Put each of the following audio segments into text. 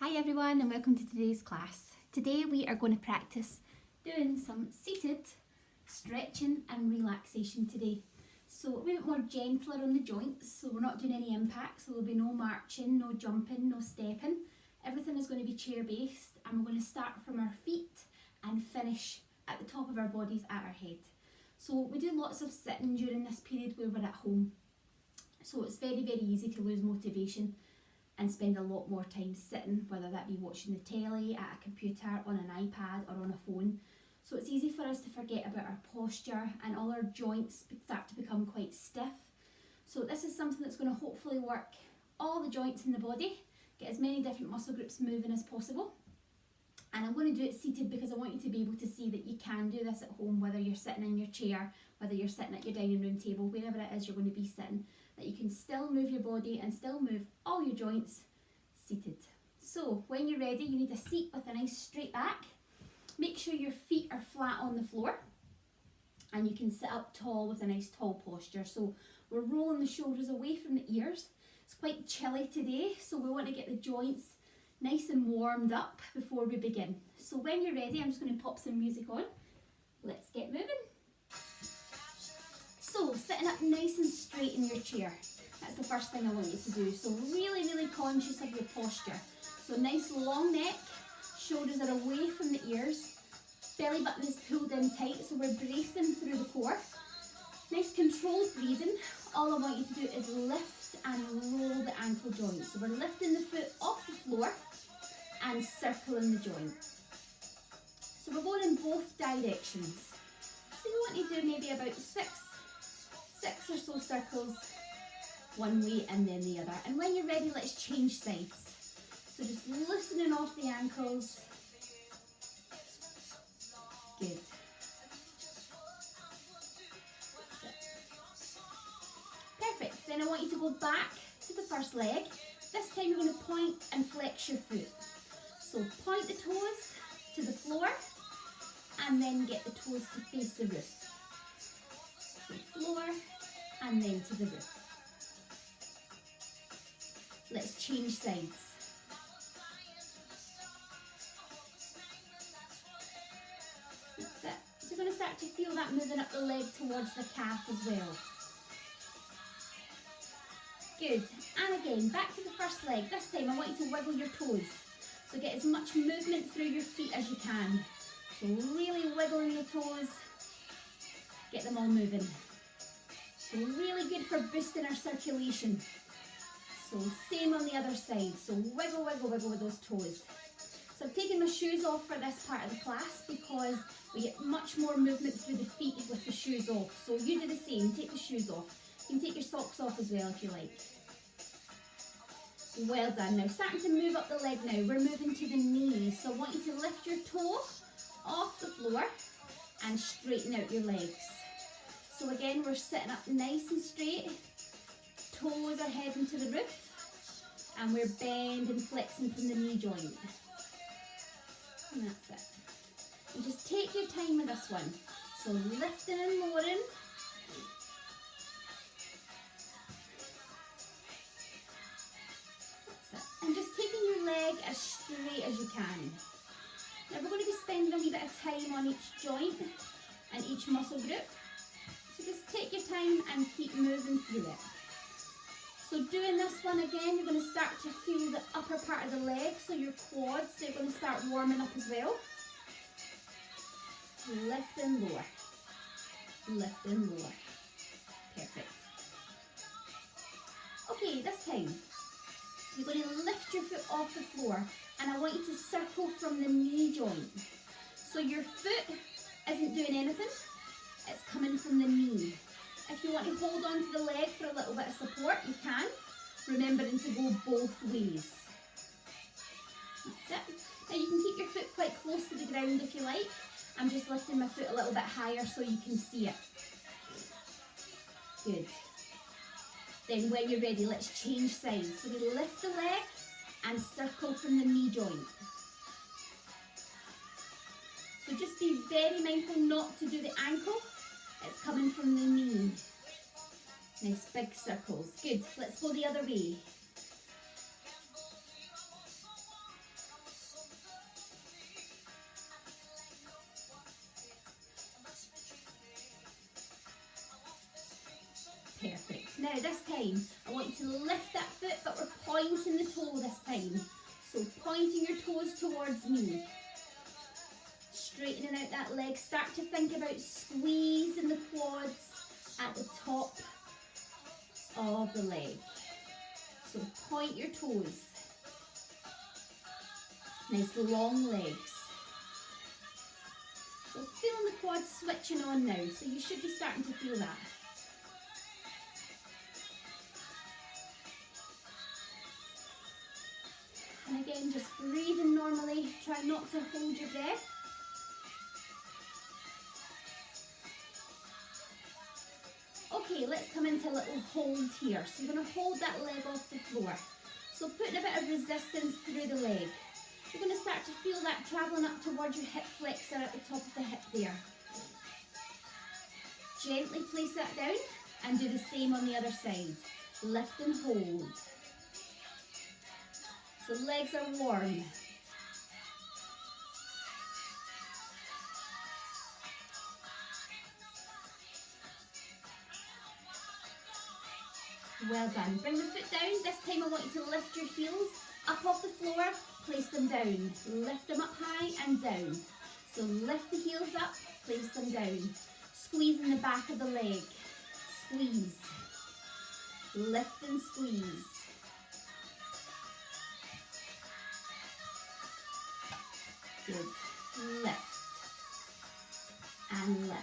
Hi everyone and welcome to today's class. Today we are going to practice doing some seated stretching and relaxation today. So a wee bit more gentler on the joints, so we're not doing any impact, so there'll be no marching, no jumping, no stepping. Everything is going to be chair based and we're going to start from our feet and finish at the top of our bodies at our head. So we do lots of sitting during this period where we're at home. So it's very easy to lose motivation and spend a lot more time sitting, whether that be watching the telly, at a computer, on an iPad or on a phone. So it's easy for us to forget about our posture and all our joints start to become quite stiff. So this is something that's going to hopefully work all the joints in the body, get as many different muscle groups moving as possible. And I'm going to do it seated because I want you to be able to see that you can do this at home, whether you're sitting in your chair, whether you're sitting at your dining room table, wherever it is you're going to be sitting, that you can still move your body and still move all your joints seated. So when you're ready, you need a seat with a nice straight back. Make sure your feet are flat on the floor and you can sit up tall with a nice tall posture. So we're rolling the shoulders away from the ears. It's quite chilly today, so we want to get the joints nice and warmed up before we begin. So when you're ready, I'm just going to pop some music on. Let's get moving. So sitting up nice and straight in your chair. That's the first thing I want you to do. So really conscious of your posture. So nice long neck, shoulders are away from the ears, belly button is pulled in tight, so we're bracing through the core. Nice controlled breathing. All I want you to do is lift and roll the ankle joint. So we're lifting the foot off the floor and circling the joint. So we're going in both directions. So we want to do maybe about six or so circles one way and then the other. And when you're ready, let's change sides. So just loosening off the ankles. Good. Perfect. Then I want you to go back to the first leg. This time you're going to point and flex your foot. So point the toes to the floor and then get the toes to face the roof. So floor and then to the roof. Let's change sides. That's it. So you're going to start to feel that moving up the leg towards the calf as well. Good. And again, back to the first leg. This time I want you to wiggle your toes. So get as much movement through your feet as you can. So really wiggling your toes. Get them all moving. So really good for boosting our circulation. So same on the other side. So wiggle with those toes. So I've taken my shoes off for this part of the class because we get much more movement through the feet with the shoes off. So you do the same, take the shoes off. You can take your socks off as well if you like. Well done. Now starting to move up the leg now. We're moving to the knees. So I want you to lift your toe off the floor and straighten out your legs. So again, we're sitting up nice and straight. Toes are heading to the roof. And we're bending, flexing from the knee joint. And that's it. And just take your time with this one. So lifting and lowering. And just taking your leg as straight as you can. Now we're going to be spending a wee bit of time on each joint and each muscle group. So just take your time and keep moving through it. So doing this one again, you're going to start to feel the upper part of the leg, so your quads, they're going to start warming up as well. Lift and lower. Lift and lower. Perfect. Okay, this time. You're going to lift your foot off the floor and I want you to circle from the knee joint. So your foot isn't doing anything, it's coming from the knee. If you want to hold on to the leg for a little bit of support, you can, remembering to go both ways. That's it. Now you can keep your foot quite close to the ground if you like. I'm just lifting my foot a little bit higher so you can see it. Good. Then when you're ready, let's change sides. So we lift the leg and circle from the knee joint. So just be very mindful not to do the ankle. It's coming from the knee. Nice big circles. Good. Let's go the other way. Now this time, I want you to lift that foot, but we're pointing the toe this time. So pointing your toes towards me. Straightening out that leg. Start to think about squeezing the quads at the top of the leg. So point your toes. Nice long legs. So feeling the quads switching on now. So you should be starting to feel that. And again, just breathing normally. Try not to hold your breath. Okay, let's come into a little hold here. So you're going to hold that leg off the floor. So putting a bit of resistance through the leg. You're going to start to feel that travelling up towards your hip flexor at the top of the hip there. Gently place that down and do the same on the other side. Lift and hold. So legs are warm. Well done. Bring the foot down. This time I want you to lift your heels up off the floor, place them down. Lift them up high and down. So lift the heels up, place them down. Squeeze in the back of the leg. Squeeze. Lift and squeeze. Good. Lift. And lift.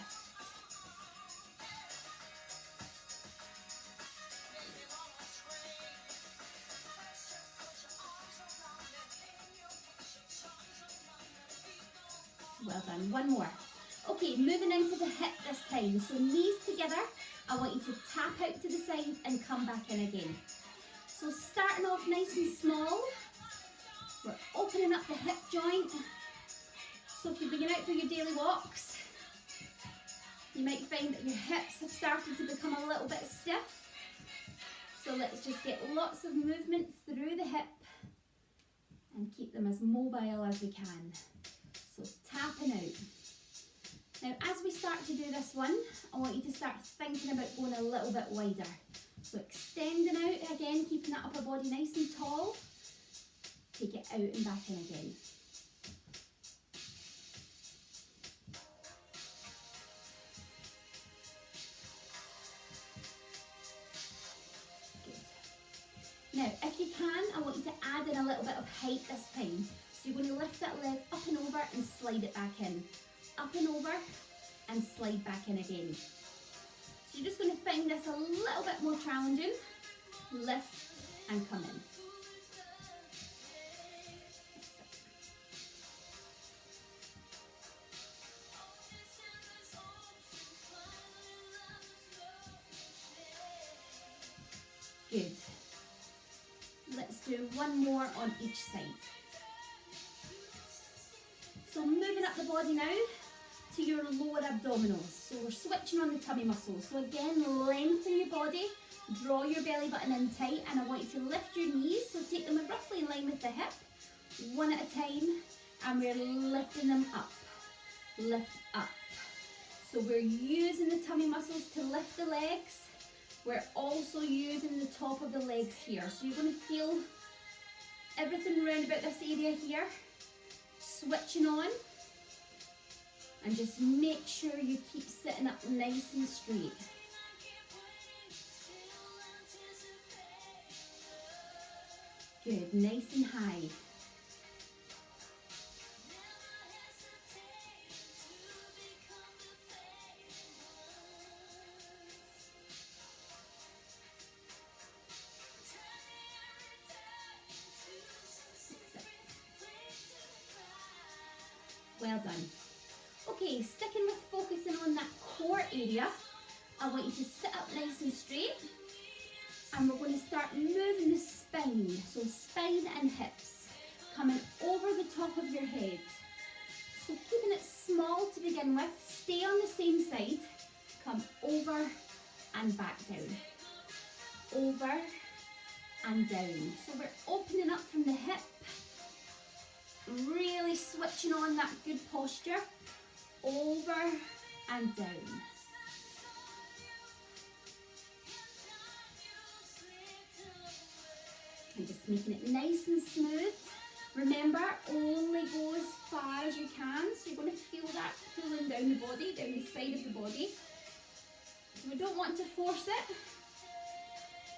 Well done. One more. Okay, moving into the hip this time. So knees together. I want you to tap out to the side and come back in again. So starting off nice and small. We're opening up the hip joint. So if you're being out for your daily walks, you might find that your hips have started to become a little bit stiff. So let's just get lots of movement through the hip and keep them as mobile as we can. So tapping out. Now as we start to do this one, I want you to start thinking about going a little bit wider. So extending out again, keeping that upper body nice and tall. Take it out and back in again. Good. Now if you can, I want you to add in a little bit of height this time. So you're going to lift that leg up and over and slide it back in. Up and over and slide back in again. So you're just going to find this a little bit more challenging. Lift and come in. Good. Let's do one more on each side. So moving up the body now to your lower abdominals. So we're switching on the tummy muscles. So again, lengthen your body, draw your belly button in tight, and I want you to lift your knees. So take them roughly in line with the hip, one at a time, and we're lifting them up. Lift up. So we're using the tummy muscles to lift the legs. We're also using the top of the legs here. So you're going to feel everything around about this area here. Switching on, and just make sure you keep sitting up nice and straight. Good, nice and high. Well done. Okay, sticking with focusing on that core area, I want you to sit up nice and straight, and we're going to start moving the spine. So spine and hips coming over the top of your head. So keeping it small to begin with, stay on the same side, come over and back down. Over and down. So we're opening up from the hip, really switching on that good posture, over and down. And just making it nice and smooth. Remember, only go as far as you can, so you're going to feel that pulling down the body, down the side of the body. So we don't want to force it.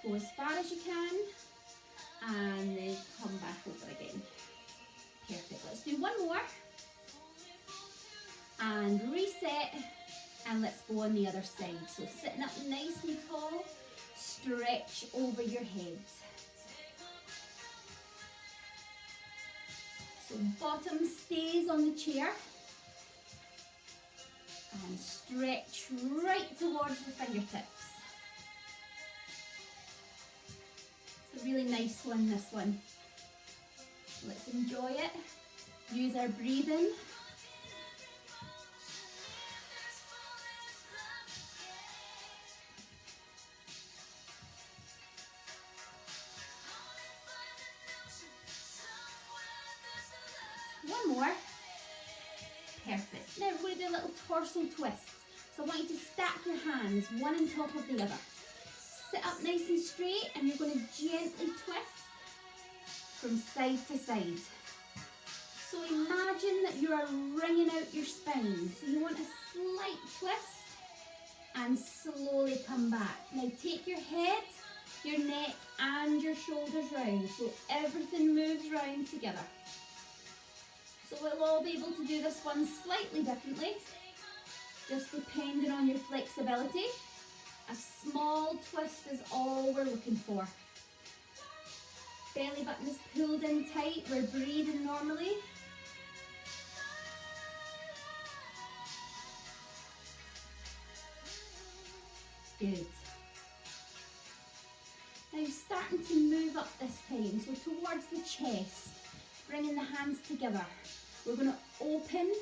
Go as far as you can, and then come back over again. Perfect. Let's do one more. And reset, and let's go on the other side. So sitting up nice and tall, stretch over your head. So bottom stays on the chair, and stretch right towards the fingertips. It's a really nice one, this one. Let's enjoy it. Use our breathing. One more. Perfect. Now we're going to do a little torso twist. So I want you to stack your hands, one on top of the other. Sit up nice and straight, and you're going to gently twist from side to side. So imagine that you are wringing out your spine. So you want a slight twist and slowly come back. Now take your head, your neck and your shoulders round, so everything moves round together. So we'll all be able to do this one slightly differently, just depending on your flexibility. A small twist is all we're looking for. Belly button is pulled in tight, we're breathing normally. Good. Now starting to move up this time, so towards the chest, bringing the hands together. We're going to open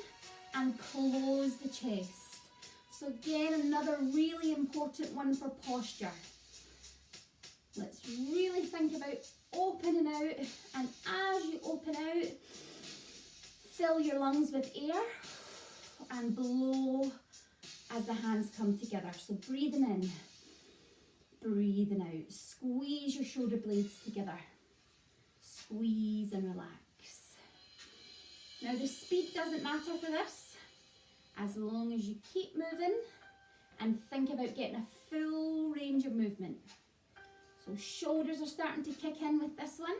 and close the chest. So again, another really important one for posture. Let's really think about opening out, and as you open out, fill your lungs with air and blow as the hands come together. So breathing in, breathing out. Squeeze your shoulder blades together. Squeeze and relax. Now the speed doesn't matter for this, as long as you keep moving and think about getting a full range of movement. So shoulders are starting to kick in with this one.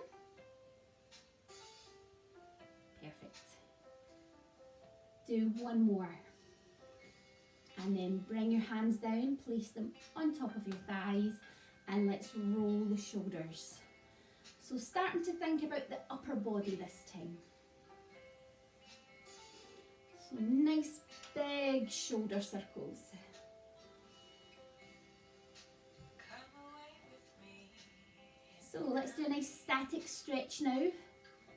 Perfect. Do one more. And then bring your hands down, place them on top of your thighs, and let's roll the shoulders. So starting to think about the upper body this time. So nice big shoulder circles. So let's do a nice static stretch now. I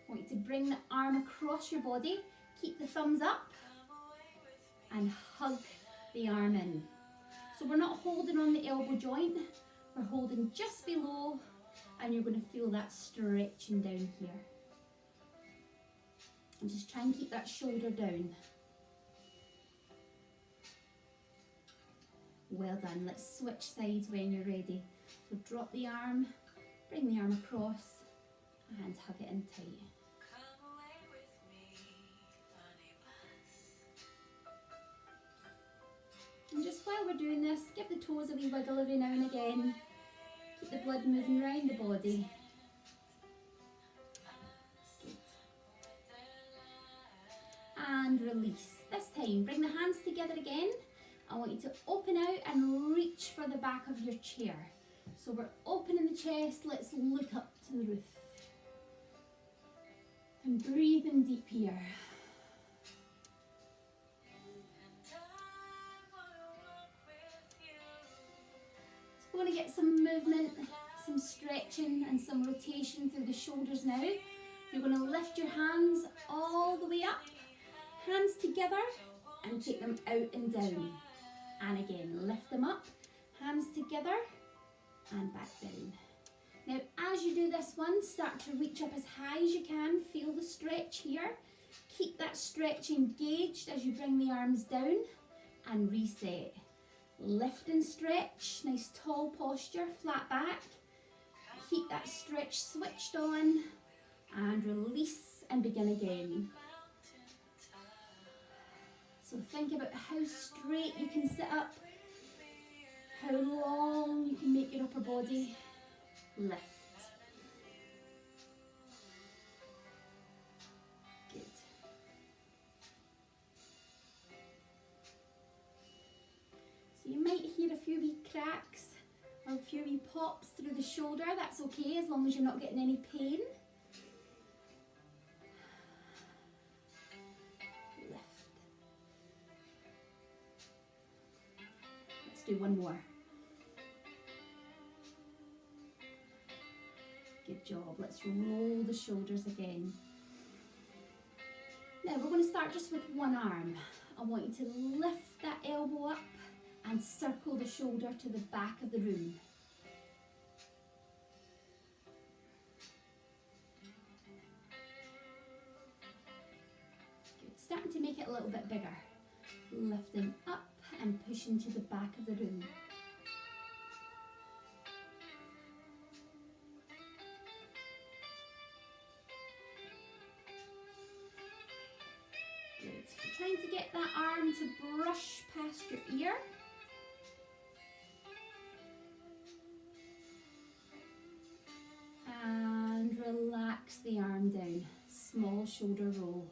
want you to bring the arm across your body, keep the thumbs up, and hug the arm in. So we're not holding on the elbow joint, we're holding just below, and you're going to feel that stretching down here. And just try and keep that shoulder down. Well done. Let's switch sides when you're ready. So drop the arm, bring the arm across, and hug it in tight. And just while we're doing this, give the toes a wee wiggle every now and again. Keep the blood moving around the body. Good. And release. This time, bring the hands together again. I want you to open out and reach for the back of your chair. So we're opening the chest, let's look up to the roof. And breathe in deep here. So we're going to get some movement, some stretching and some rotation through the shoulders now. You're going to lift your hands all the way up, hands together, and take them out and down. And again, lift them up, hands together, and back down. Now, as you do this one, start to reach up as high as you can. Feel the stretch here. Keep that stretch engaged as you bring the arms down and reset. Lift and stretch, nice tall posture, flat back. keep that stretch switched on and release and begin again. So think about how straight you can sit up, how long you can make your upper body lift. Good. So you might hear a few wee cracks or a few wee pops through the shoulder. That's okay as long as you're not getting any pain. Do one more. Good job. Let's roll the shoulders again. Now we're going to start just with one arm. I want you to lift that elbow up and circle the shoulder to the back of the room. Good. Starting to make it a little bit bigger. Lifting up and pushing to the back of the room. Good. Trying to get that arm to brush past your ear. And relax the arm down. Small shoulder roll.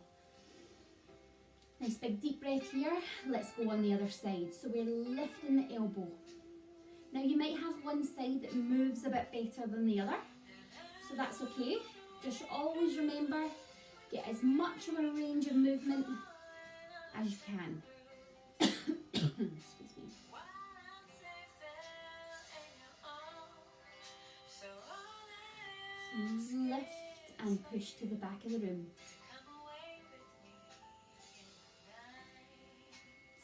Nice big deep breath here. Let's go on the other side. So we're lifting the elbow. Now you might have one side that moves a bit better than the other. So that's okay. Just always remember, get as much of a range of movement as you can. Excuse me. So lift and push to the back of the room.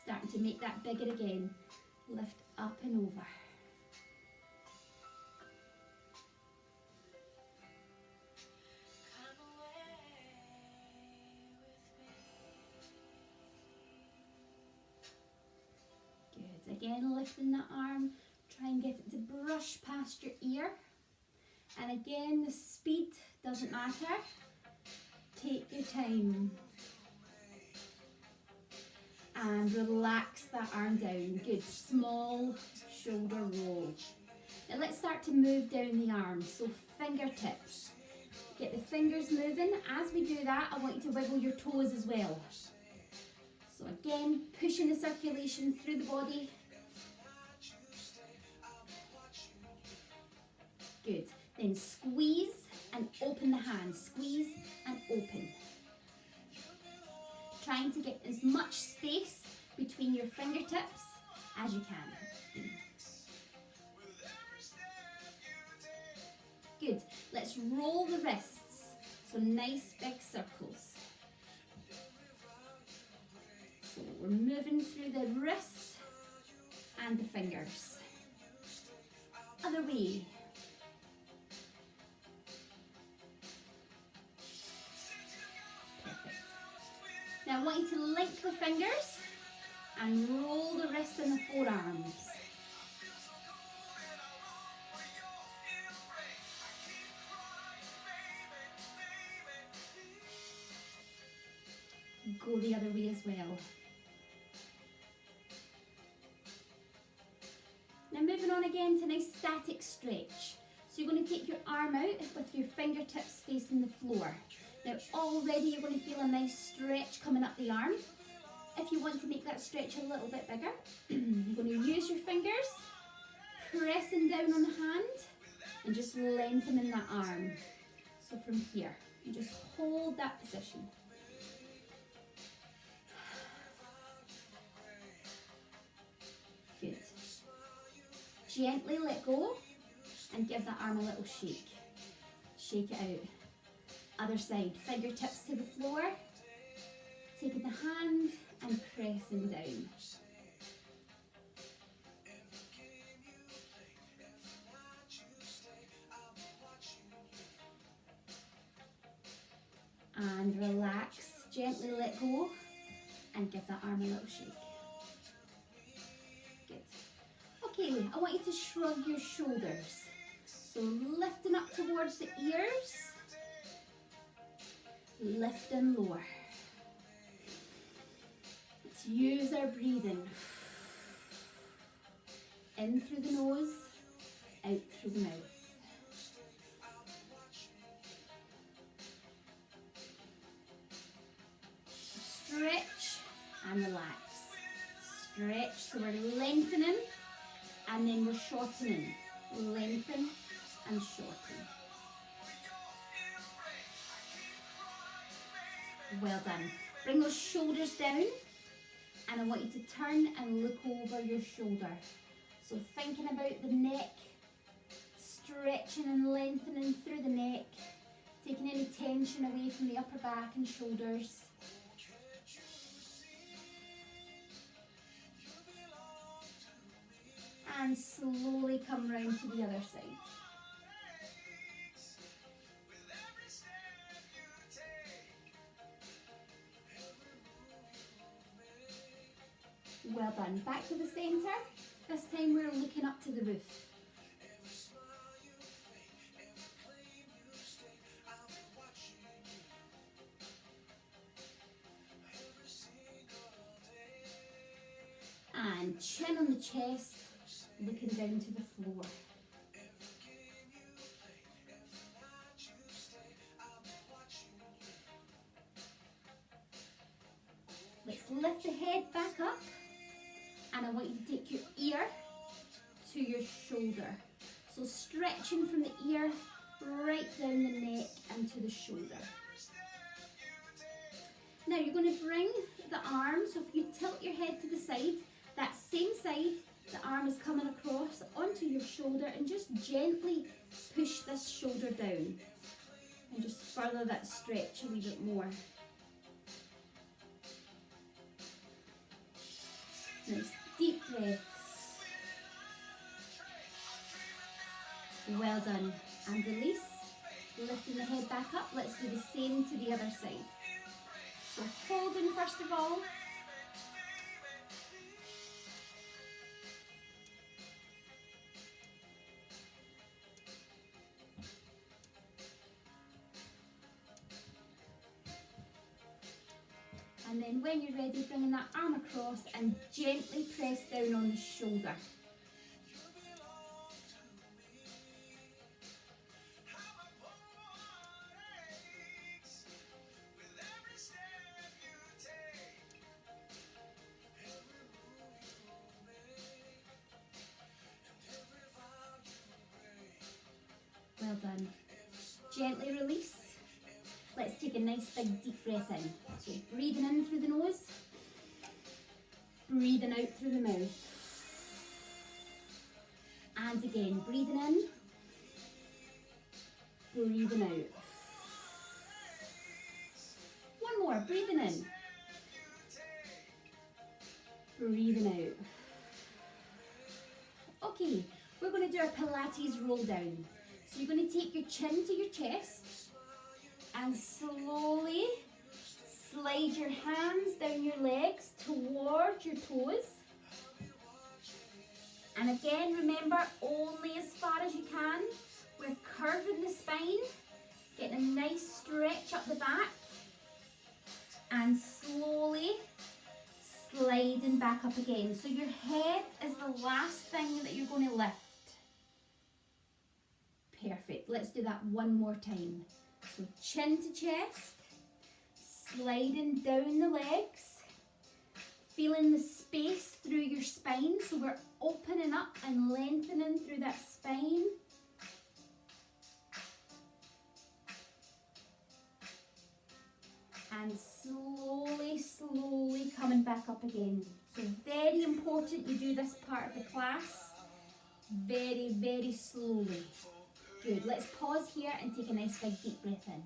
Starting to make that bigger again. Lift up and over. Good. Again, lifting that arm. Try and get it to brush past your ear. And again, the speed doesn't matter. Take your time. And relax that arm down. Good, small shoulder roll. Now let's start to move down the arm. So fingertips. Get the fingers moving. As we do that, I want you to wiggle your toes as well. So again, pushing the circulation through the body. Good. Then squeeze and open the hands. Squeeze and open. Trying to get as much space between your fingertips as you can. Good. Let's roll the wrists. So nice big circles. So we're moving through the wrist and the fingers. Other way. Now I want you to link the fingers and roll the wrist and the forearms. Go the other way as well. Now moving on again to a nice static stretch. So you're going to take your arm out with your fingertips facing the floor. Now already you're going to feel a nice stretch coming up the arm. If you want to make that stretch a little bit bigger, you're going to use your fingers, pressing down on the hand and just lengthening that arm. So from here, you just hold that position. Good. Gently let go and give that arm a little shake. Shake it out. Other side, fingertips to the floor, taking the hand and pressing down. And relax, gently let go and give that arm a little shake. Good. Okay, I want you to shrug your shoulders. So So lifting up towards the ears, lifting lower. Let's use our breathing. In through the nose, out through the mouth. Stretch and relax. Stretch, so we're lengthening and then we're shortening. Lengthen and shorten. Well done. Bring those shoulders down and I want you to turn and look over your shoulder. So thinking about the neck, stretching and lengthening through the neck, taking any tension away from the upper back and shoulders. And slowly come round to the other side. Well done. Back to the centre. This time we're looking up to the roof. And chin on the chest, looking down to the floor. Let's lift the head back up. And I want you to take your ear to your shoulder. So stretching from the ear right down the neck and to the shoulder. Now you're going to bring the arm, so if you tilt your head to the side, that same side, the arm is coming across onto your shoulder, and just gently push this shoulder down. And just further that stretch a wee bit more. Nice deep breaths. Well done. And release. Lifting the head back up. Let's do the same to the other side. So holding first of all. And then when you're ready, bringing that arm across and gently press down on the shoulder. Well done. Gently release. Let's take a nice big deep breath in. So breathing in through the nose, breathing out through the mouth. And again, breathing in, breathing out. One more, breathing in, breathing out. Okay, we're going to do our Pilates roll down. So you're going to take your chin to your chest and slowly slide your hands down your legs towards your toes. And again, remember, only as far as you can. We're curving the spine, getting a nice stretch up the back, and slowly sliding back up again. So your head is the last thing that you're going to lift. Perfect. Let's do that one more time. So chin to chest, sliding down the legs, feeling the space through your spine. So we're opening up and lengthening through that spine. And slowly, slowly coming back up again. So very important you do this part of the class very, very slowly. Good. Let's pause here and take a nice big deep breath in.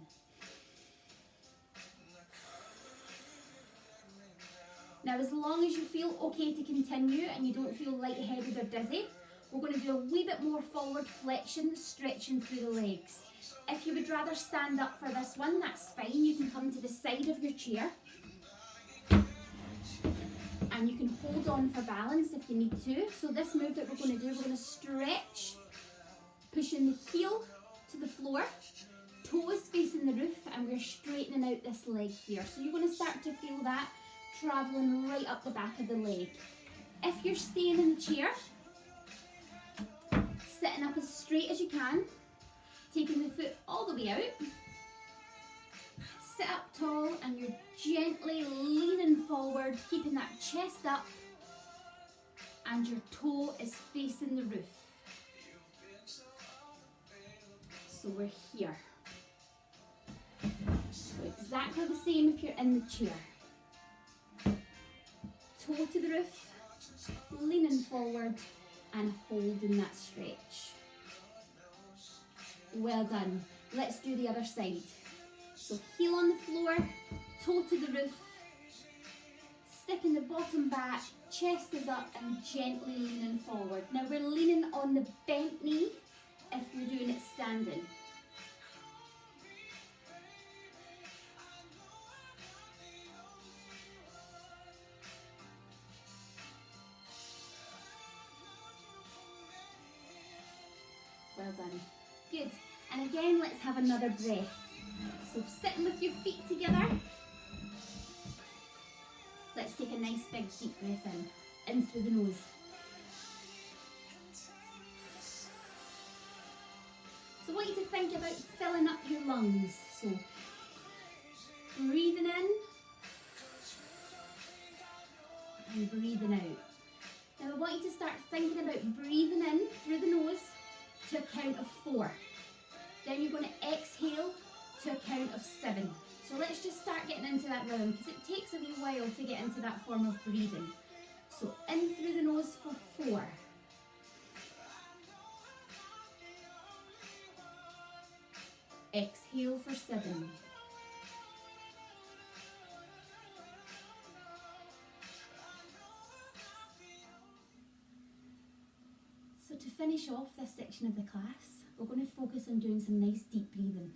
Now, as long as you feel okay to continue and you don't feel lightheaded or dizzy, we're going to do a wee bit more forward flexion, stretching through the legs. If you would rather stand up for this one, that's fine. You can come to the side of your chair. And you can hold on for balance if you need to. So this move that we're going to do, we're going to stretch Pushing the heel to the floor, toes facing the roof, and we're straightening out this leg here. So you're going to start to feel that travelling right up the back of the leg. If you're staying in the chair, sitting up as straight as you can, taking the foot all the way out, sit up tall, and you're gently leaning forward, keeping that chest up, and your toe is facing the roof. So we're here. So exactly the same if you're in the chair. Toe to the roof, leaning forward and holding that stretch. Well done. Let's do the other side. So heel on the floor, toe to the roof, sticking the bottom back, chest is up and gently leaning forward. Now we're leaning on the bent knee if we're doing it standing. Well done. Good. And again, let's have another breath. So sitting with your feet together. Let's take a nice big deep breath in through the nose. So I want you to think about filling up your lungs. So breathing in and breathing out. Now I want you to start thinking about breathing in through the nose to a count of 4. Then you're going to exhale to a count of 7. So let's just start getting into that rhythm, because it takes a wee while to get into that form of breathing. So in through the nose for 4. Exhale for 7. So to finish off this section of the class, we're going to focus on doing some nice deep breathing.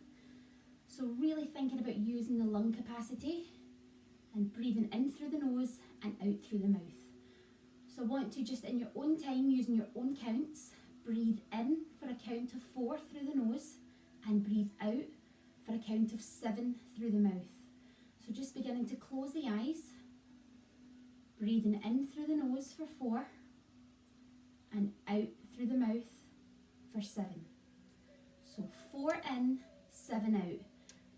So really thinking about using the lung capacity and breathing in through the nose and out through the mouth. So I want to, just in your own time, using your own counts, breathe in for a count of 4 through the nose and breathe out for a count of 7 through the mouth. So just beginning to close the eyes, breathing in through the nose for 4 and out through the mouth for 7. So 4 in, 7 out.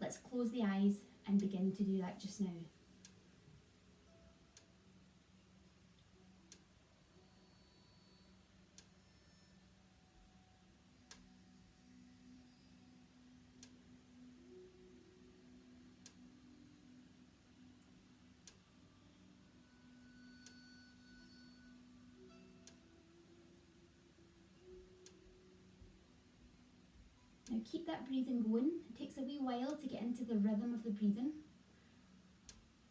Let's close the eyes and begin to do that just now. Now keep that breathing going. It takes a wee while to get into the rhythm of the breathing.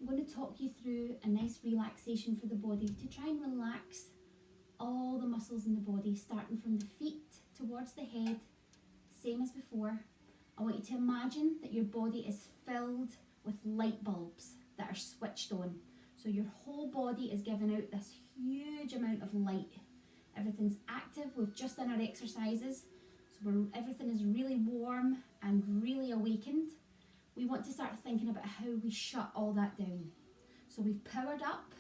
I'm going to talk you through a nice relaxation for the body to try and relax all the muscles in the body, starting from the feet towards the head, same as before. I want you to imagine that your body is filled with light bulbs that are switched on. So your whole body is giving out this huge amount of light. Everything's active. We've just done our exercises. So everything is really warm and really awakened. We want to start thinking about how we shut all that down. So we've powered up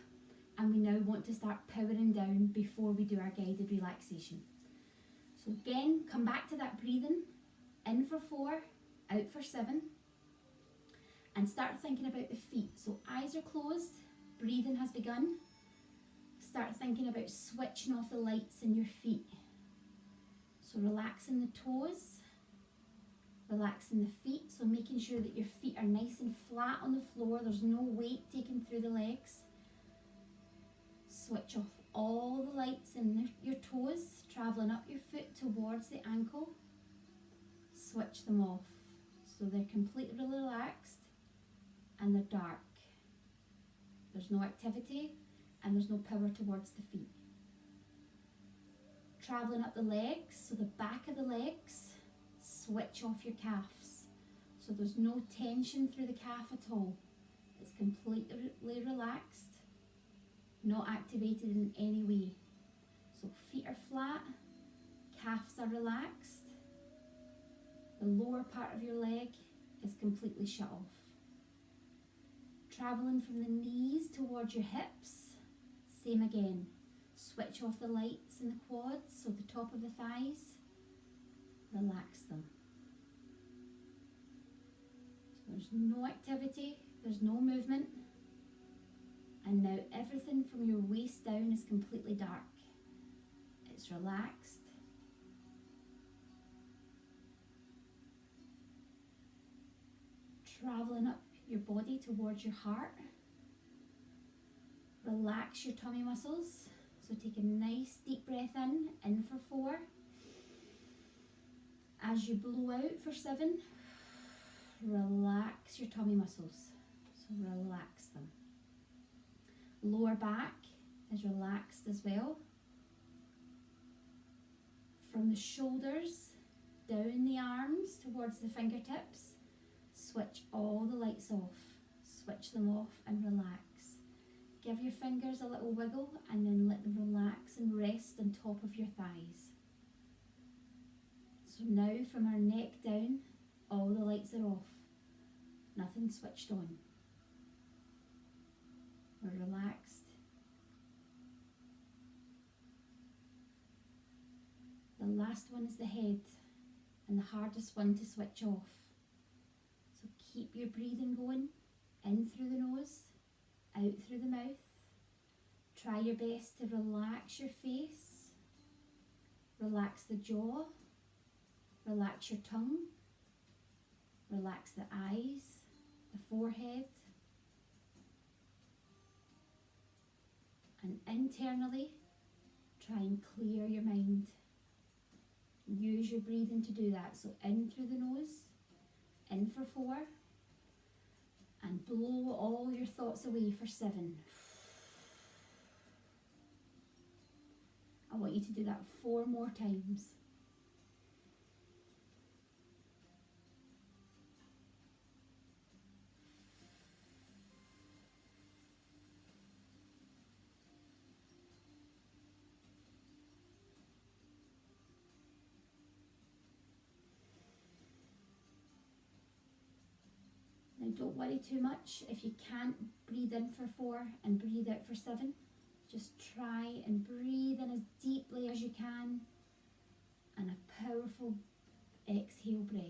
and we now want to start powering down before we do our guided relaxation. So again, come back to that breathing, in for 4, out for 7, and start thinking about the feet. So eyes are closed, breathing has begun. Start thinking about switching off the lights in your feet. So relaxing the toes, relaxing the feet, so making sure that your feet are nice and flat on the floor, there's no weight taken through the legs. Switch off all the lights in your toes, travelling up your foot towards the ankle. Switch them off, so they're completely relaxed and they're dark. There's no activity and there's no power towards the feet. Travelling up the legs, so the back of the legs, switch off your calves. So there's no tension through the calf at all. It's completely relaxed, not activated in any way. So feet are flat, calves are relaxed, The lower part of your leg is completely shut off. Travelling from the knees towards your hips, same again. Switch off the lights in the quads, so the top of the thighs, relax them. So there's no activity, there's no movement, and now everything from your waist down is completely dark. It's relaxed. Travelling up your body towards your heart. Relax your tummy muscles. So take a nice deep breath in for 4. As you blow out for 7, relax your tummy muscles. So relax them. Lower back is relaxed as well. From the shoulders down the arms towards the fingertips, switch all the lights off. Switch them off and relax. Give your fingers a little wiggle and then let them relax and rest on top of your thighs. So now from our neck down, all the lights are off. Nothing switched on. We're relaxed. The last one is the head, and the hardest one to switch off. So keep your breathing going, in through the nose, out through the mouth. Try your best to relax your face, relax the jaw, relax your tongue, relax the eyes, the forehead, and internally try and clear your mind. Use your breathing to do that. So in through the nose, in for 4, and blow all your thoughts away for 7. I want you to do that 4 more times. Now don't worry too much if you can't breathe in for 4 and breathe out for 7. Just try and breathe in as deeply as you can, and a powerful exhale breath.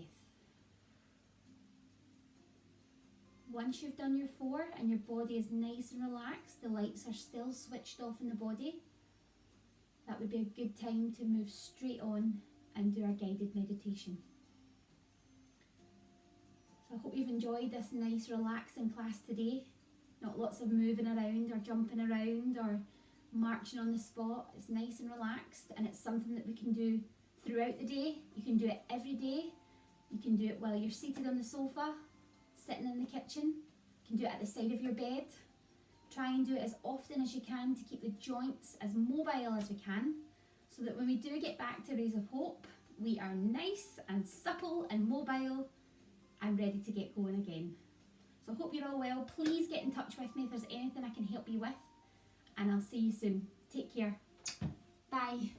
Once you've done your 4 and your body is nice and relaxed, the lights are still switched off in the body, that would be a good time to move straight on and do our guided meditation. So I hope you've enjoyed this nice relaxing class today. Not lots of moving around or jumping around or marching on the spot. It's nice and relaxed, and it's something that we can do throughout the day. You can do it every day. You can do it while you're seated on the sofa, sitting in the kitchen. You can do it at the side of your bed. Try and do it as often as you can to keep the joints as mobile as we can, so that when we do get back to Rays of Hope, we are nice and supple and mobile and ready to get going again. So I hope you're all well. Please get in touch with me if there's anything I can help you with, and I'll see you soon. Take care. Bye.